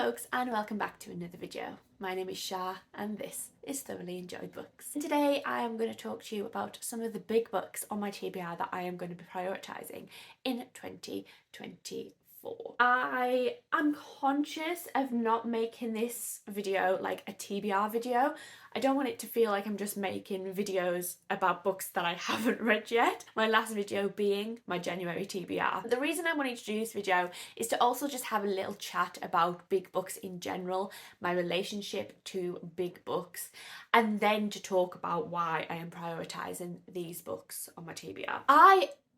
folks, and welcome back to another video. My name is Shah and this is Thoroughly Enjoyed Books. And today I am going to talk to you about some of the big books on my TBR that I am going to be prioritising in 2024. I am conscious of not making this video like a TBR video. I don't want it to feel like I'm just making videos about books that I haven't read yet. My last video being my January TBR. The reason I wanted to do this video is to also just have a little chat about big books in general, my relationship to big books, and then to talk about why I am prioritising these books on my TBR.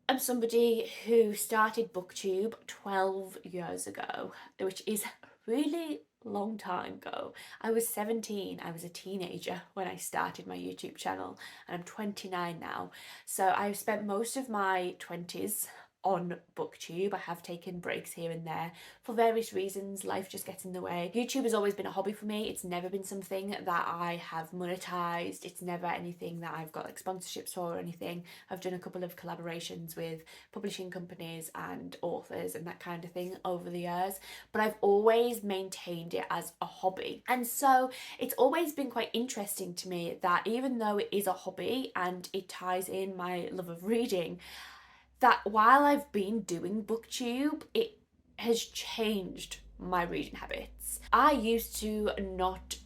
I'm somebody who started BookTube 12 years ago, which is really long time ago. I was 17, I was a teenager when I started my YouTube channel, and I'm 29 now. So I've spent most of my 20s on BookTube. I have taken breaks here and there for various reasons. Life just gets in the way. YouTube has always been a hobby for me. It's never been something that I have monetized. It's never anything that I've got like sponsorships for or anything. I've done a couple of collaborations with publishing companies and authors and that kind of thing over the years, but I've always maintained it as a hobby. And so it's always been quite interesting to me that even though it is a hobby and it ties in my love of reading, that while I've been doing BookTube, it has changed my reading habits. I used to not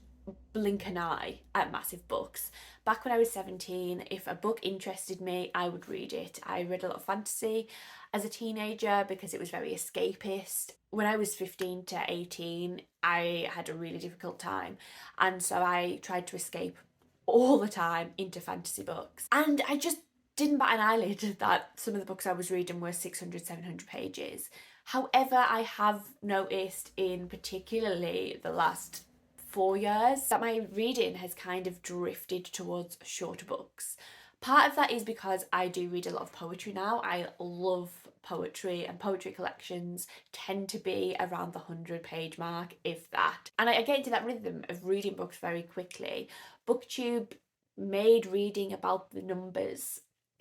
blink an eye at massive books. Back when I was 17, if a book interested me, I would read it. I read a lot of fantasy as a teenager because it was very escapist. When I was 15 to 18, I had a really difficult time, and so I tried to escape all the time into fantasy books. And I just didn't bat an eyelid that some of the books I was reading were 600, 700 pages. However, I have noticed in particularly the last 4 years that my reading has kind of drifted towards shorter books. Part of that is because I do read a lot of poetry now. I love poetry, and poetry collections tend to be around the 100-page mark, if that. And I get into that rhythm of reading books very quickly. BookTube made reading about the numbers,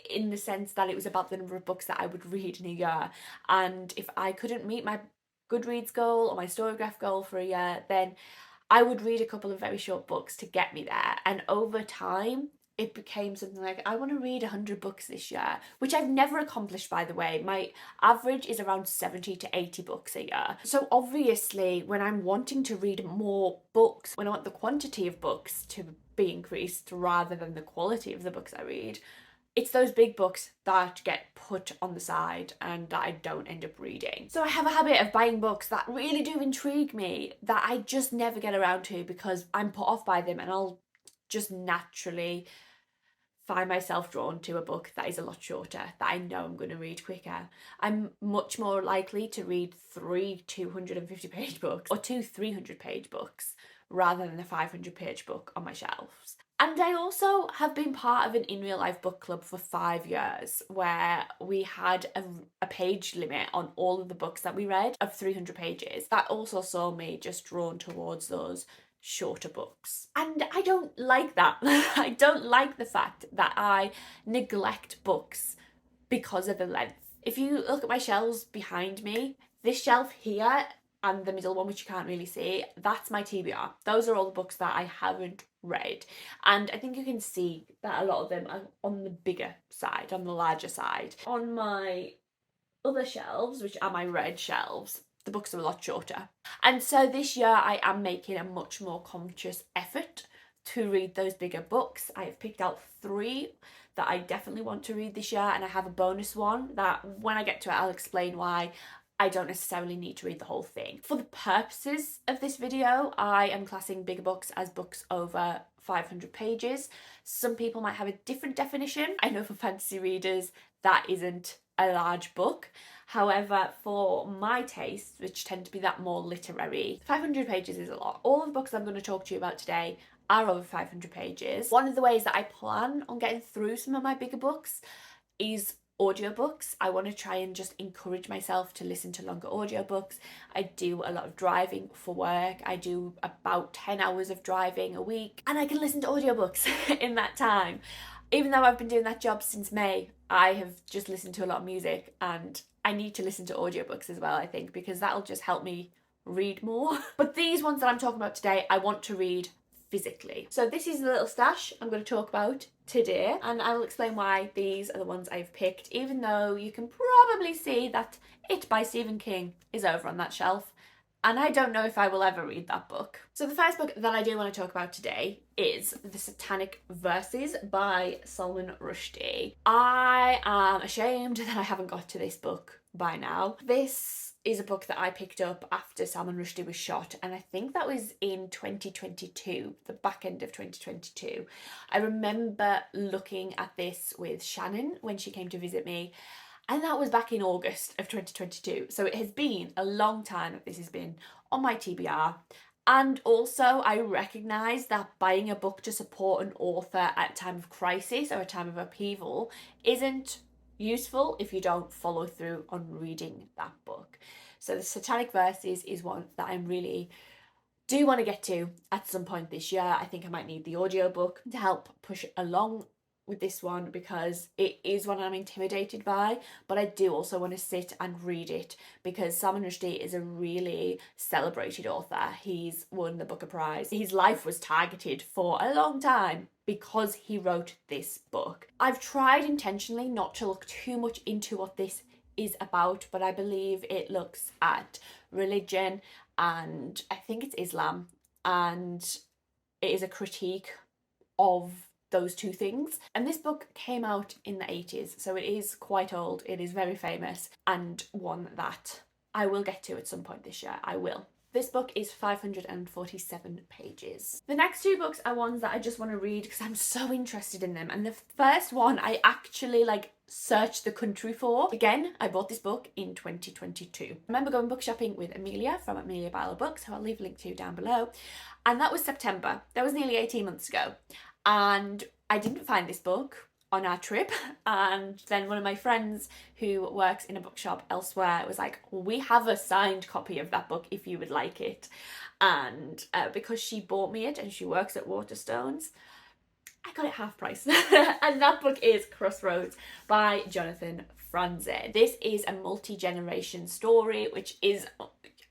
in the sense that it was about the number of books that I would read in a year. And if I couldn't meet my Goodreads goal or my Storygraph goal for a year, then I would read a couple of very short books to get me there. And over time, it became something like, I want to read 100 books this year, which I've never accomplished, by the way. My average is around 70 to 80 books a year. So obviously, when I'm wanting to read more books, when I want the quantity of books to be increased rather than the quality of the books I read, it's those big books that get put on the side and that I don't end up reading. So I have a habit of buying books that really do intrigue me that I just never get around to because I'm put off by them, and I'll just naturally find myself drawn to a book that is a lot shorter, that I know I'm going to read quicker. I'm much more likely to read 3 250-page books or 2 300-page books rather than a 500-page book on my shelves. And I also have been part of an in real life book club for 5 years, where we had a page limit on all of the books that we read of 300 pages. That also saw me just drawn towards those shorter books. And I don't like that. I don't like the fact that I neglect books because of the length. If you look at my shelves behind me, this shelf here and the middle one, which you can't really see, that's my TBR. Those are all the books that I haven't read. And I think you can see that a lot of them are on the bigger side, on the larger side. On my other shelves, which are my red shelves, the books are a lot shorter. And so this year I am making a much more conscious effort to read those bigger books. I have picked out 3 that I definitely want to read this year, and I have a bonus one that when I get to it, I'll explain why I don't necessarily need to read the whole thing. For the purposes of this video, I am classing bigger books as books over 500 pages. Some people might have a different definition. I know for fantasy readers, that isn't a large book. However, for my tastes, which tend to be that more literary, 500 pages is a lot. All of the books I'm going to talk to you about today are over 500 pages. One of the ways that I plan on getting through some of my bigger books is audiobooks. I want to try and just encourage myself to listen to longer audiobooks. I do a lot of driving for work. I do about 10 hours of driving a week, and I can listen to audiobooks in that time. Even though I've been doing that job since May, I have just listened to a lot of music, and I need to listen to audiobooks as well, I think, because that'll just help me read more. But these ones that I'm talking about today, I want to read physically. So this is the little stash I'm going to talk about today, and I will explain why these are the ones I've picked, even though you can probably see that It by Stephen King is over on that shelf. And I don't know if I will ever read that book. So the first book that I do want to talk about today is The Satanic Verses by Salman Rushdie. I am ashamed that I haven't got to this book by now. This is a book that I picked up after Salman Rushdie was shot, and I think that was in 2022, the back end of 2022. I remember looking at this with Shannon when she came to visit me, and that was back in August of 2022. So it has been a long time that this has been on my TBR. And also I recognise that buying a book to support an author at a time of crisis or a time of upheaval isn't useful if you don't follow through on reading that book. So The Satanic Verses is one that I'm really do want to get to at some point this year. I think I might need the audiobook to help push along with this one, because it is one I'm intimidated by, but I do also want to sit and read it because Salman Rushdie is a really celebrated author. He's won the Booker Prize. His life was targeted for a long time because he wrote this book. I've tried intentionally not to look too much into what this is about, but I believe it looks at religion, and I think it's Islam, and it is a critique of those two things. And this book came out in the 80s, so it is quite old. It is very famous, and one that I will get to at some point this year. I will. This book is 547 pages. The next two books are ones that I just want to read because I'm so interested in them. And the first one I actually searched the country for. Again, I bought this book in 2022. I remember going book shopping with Amelia from Amelia Byler Books, who I'll leave a link to down below. And that was September. That was nearly 18 months ago. And I didn't find this book on our trip, and then one of my friends who works in a bookshop elsewhere was like, we have a signed copy of that book if you would like it. And because she bought me it and she works at Waterstones, I got it half price. And that book is Crossroads by Jonathan Franzen. This is a multi-generation story, which is,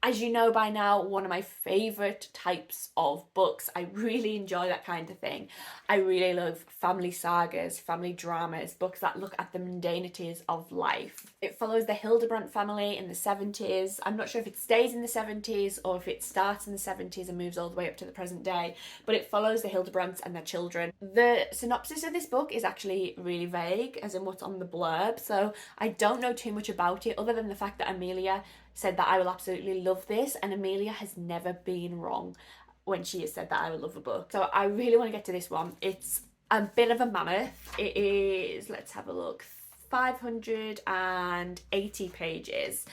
as you know by now, one of my favourite types of books. I really enjoy that kind of thing. I really love family sagas, family dramas, books that look at the mundanities of life. It follows the Hildebrandt family in the 70s. I'm not sure if it stays in the 70s or if it starts in the 70s and moves all the way up to the present day, but it follows the Hildebrandts and their children. The synopsis of this book is actually really vague, as in what's on the blurb, so I don't know too much about it other than the fact that Amelia said that I will absolutely love this, and Amelia has never been wrong when she has said that I will love a book. So I really want to get to this one. It's a bit of a mammoth. It is, let's have a look, 580 pages,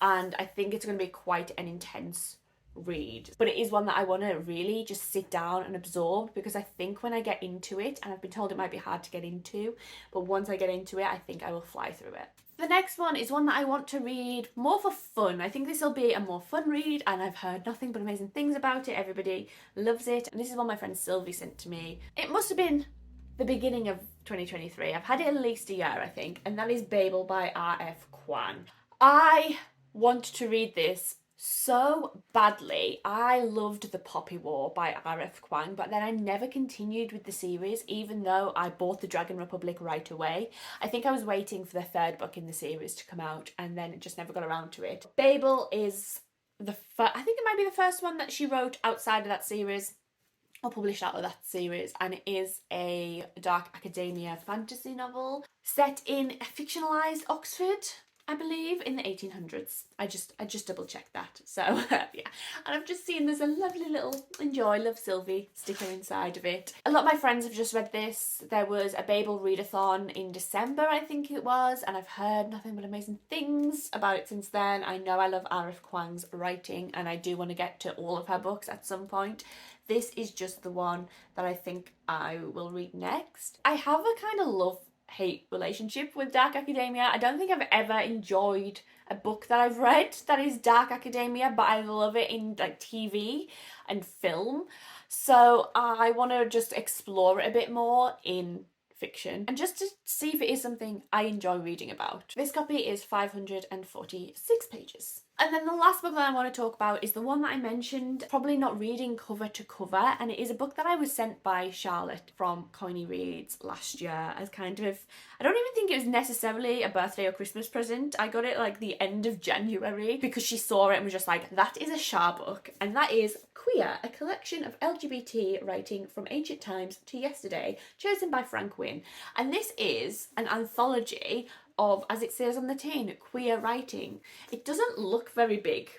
and I think it's going to be quite an intense read, but it is one that I want to really just sit down and absorb, because I think when I get into it, and I've been told it might be hard to get into, but once I get into it, I think I will fly through it. The next one is one that I want to read more for fun. I think this will be a more fun read, and I've heard nothing but amazing things about it. Everybody loves it, and this is one my friend Sylvie sent to me. It must have been the beginning of 2023. I've had it at least a year, I think, and that is Babel by R.F. Kuang. I want to read this so badly. I loved The Poppy War by R.F. Kuang, but then I never continued with the series, even though I bought The Dragon Republic right away. I think I was waiting for the third book in the series to come out, and then it just never got around to it. Babel is I think it might be the first one that she wrote outside of that series, or published out of that series, and it is a dark academia fantasy novel set in a fictionalized Oxford, I believe, in the 1800s. I just double checked that. So yeah, and I've just seen there's a lovely little Enjoy Love Sylvie sticker inside of it. A lot of my friends have just read this. There was a Babel readathon in December, I think it was, and I've heard nothing but amazing things about it since then. I know I love R.F. Kuang's writing, and I do want to get to all of her books at some point. This is just the one that I think I will read next. I have a kind of love-hate relationship with dark academia. I don't think I've ever enjoyed a book that I've read that is dark academia, but I love it in TV and film. So I want to just explore it a bit more in fiction, and just to see if it is something I enjoy reading about. This copy is 546 pages. And then the last book that I want to talk about is the one that I mentioned, probably not reading cover to cover, and it is a book that I was sent by Charlotte from Coiny Reads last year as kind of, I don't even think it was necessarily a birthday or Christmas present. I got it like the end of January because she saw it and was just like, that is a Char book, and that is Queer, a collection of LGBT writing from ancient times to yesterday, chosen by Frank Wynne. And this is an anthology of, as it says on the tin, queer writing. It doesn't look very big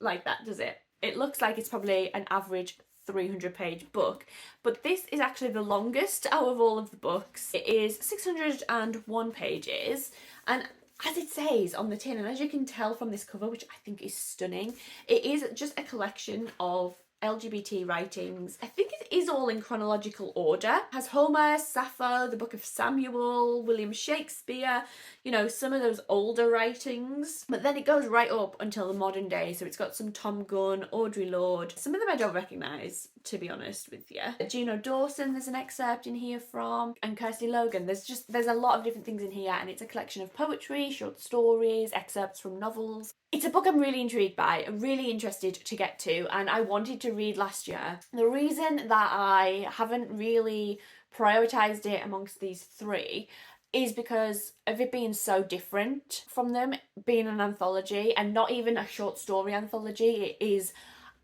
like that, does it? It looks like it's probably an average 300-page book, but this is actually the longest out of all of the books. It is 601 pages, and as it says on the tin, and as you can tell from this cover, which I think is stunning, it is just a collection of LGBT writings. I think it is all in chronological order. It has Homer, Sappho, the Book of Samuel, William Shakespeare, you know, some of those older writings. But then it goes right up until the modern day. So it's got some Tom Gunn, Audre Lorde. Some of them I don't recognise, to be honest with you. Juno Dawson, there's an excerpt in here from, and Kirsty Logan. There's a lot of different things in here, and it's a collection of poetry, short stories, excerpts from novels. It's a book I'm really intrigued by, really interested to get to, and I wanted to read last year. The reason that I haven't really prioritised it amongst these three is because of it being so different from them, being an anthology, and not even a short story anthology. It is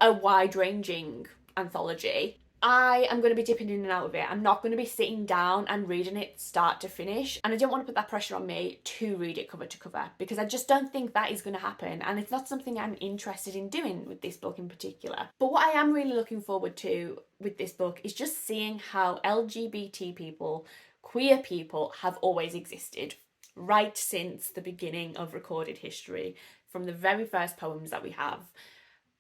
a wide-ranging anthology. I am going to be dipping in and out of it. I'm not going to be sitting down and reading it start to finish, and I don't want to put that pressure on me to read it cover to cover because I just don't think that is going to happen, and it's not something I'm interested in doing with this book in particular. But what I am really looking forward to with this book is just seeing how LGBT people, queer people, have always existed right since the beginning of recorded history, from the very first poems that we have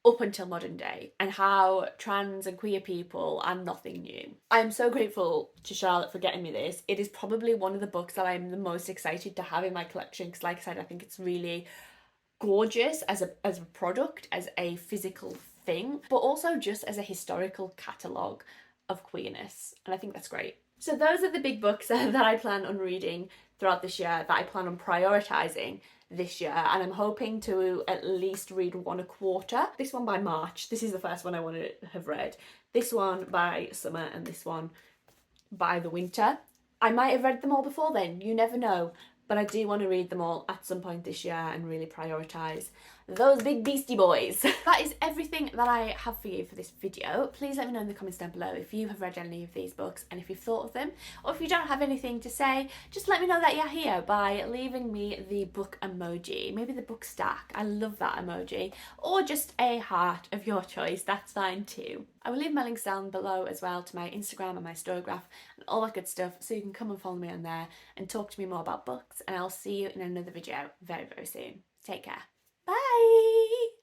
up until modern day, and how trans and queer people are nothing new. I am so grateful to Charlotte for getting me this. It is probably one of the books that I'm the most excited to have in my collection because, like I said, I think it's really gorgeous as a product, as a physical thing, but also just as a historical catalogue of queerness, and I think that's great. So those are the big books that I plan on reading throughout this year, that I plan on prioritising this year, and I'm hoping to at least read one a quarter. This one by March. This is the first one I want to have read. This one by summer, and this one by the winter. I might have read them all before then, you never know, but I do want to read them all at some point this year and really prioritise those big beastie boys. That is everything that I have for you for this video. Please let me know in the comments down below if you have read any of these books and if you've thought of them, or if you don't have anything to say, just let me know that you're here by leaving me the book emoji, maybe the book stack, I love that emoji, or just a heart of your choice, that's fine too. I will leave my links down below as well to my Instagram and my Storygraph and all that good stuff, so you can come and follow me on there and talk to me more about books, and I'll see you in another video very, very soon. Take care. Bye!